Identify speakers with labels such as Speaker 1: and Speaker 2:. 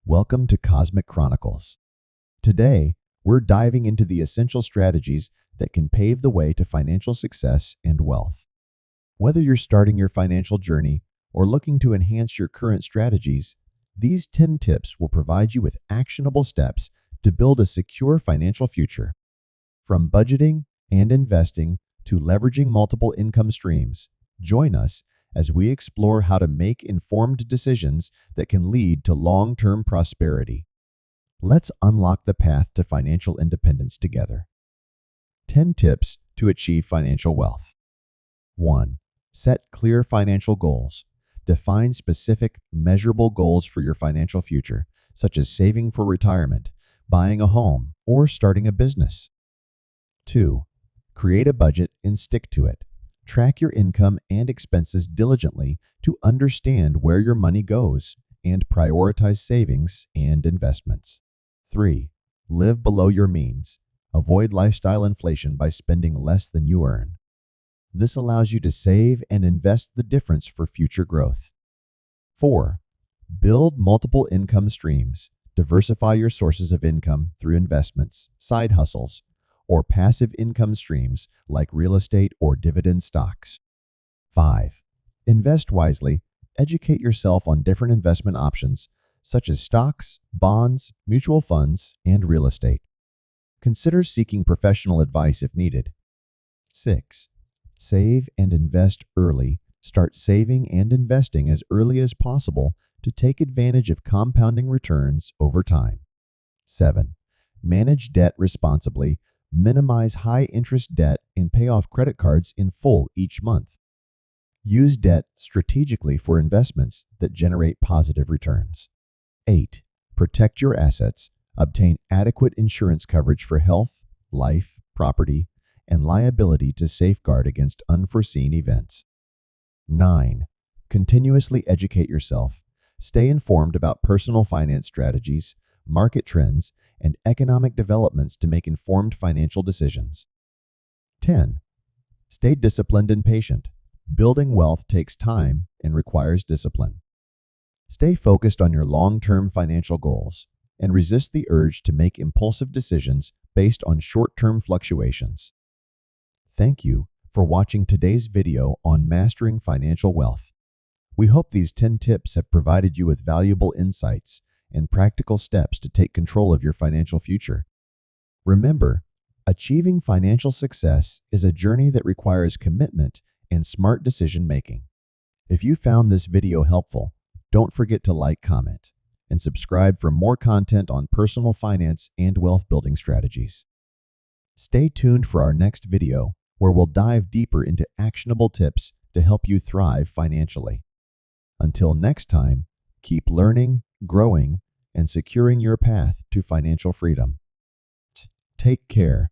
Speaker 1: Welcome to Cosmic Chronicles. Today, we're diving into the essential strategies that can pave the way to financial success and wealth. Whether you're starting your financial journey or looking to enhance your current strategies, these 10 tips will provide you with actionable steps to build a secure financial future. From budgeting and investing to leveraging multiple income streams, join us as we explore how to make informed decisions that can lead to long-term prosperity. Let's unlock the path to financial independence together. 10 tips to achieve financial wealth. 1. Set clear financial goals. Define specific, measurable goals for your financial future, such as saving for retirement, buying a home, or starting a business. 2. Create a budget and stick to it. Track your income and expenses diligently to understand where your money goes and prioritize savings and investments. 3. Live below your means. Avoid lifestyle inflation by spending less than you earn. This allows you to save and invest the difference for future growth. 4. Build multiple income streams. Diversify your sources of income through investments, side hustles, or passive income streams like real estate or dividend stocks. 5. Invest wisely. Educate yourself on different investment options such as stocks, bonds, mutual funds, and real estate. Consider seeking professional advice if needed. 6. Save and invest early. Start saving and investing as early as possible to take advantage of compounding returns over time. 7. Manage debt responsibly. Minimize high-interest debt and pay off credit cards in full each month. Use debt strategically for investments that generate positive returns. 8. Protect your assets. Obtain adequate insurance coverage for health, life, property, and liability to safeguard against unforeseen events. 9. Continuously educate yourself. Stay informed about personal finance strategies, market trends, and economic developments to make informed financial decisions. 10. Stay disciplined and patient. Building wealth takes time and requires discipline. Stay focused on your long-term financial goals and resist the urge to make impulsive decisions based on short-term fluctuations. Thank you for watching today's video on mastering financial wealth. We hope these 10 tips have provided you with valuable insights and practical steps to take control of your financial future. Remember, achieving financial success is a journey that requires commitment and smart decision-making. If you found this video helpful, don't forget to like, comment, and subscribe for more content on personal finance and wealth-building strategies. Stay tuned for our next video, where we'll dive deeper into actionable tips to help you thrive financially. Until next time, keep learning, growing, and securing your path to financial freedom. Take care.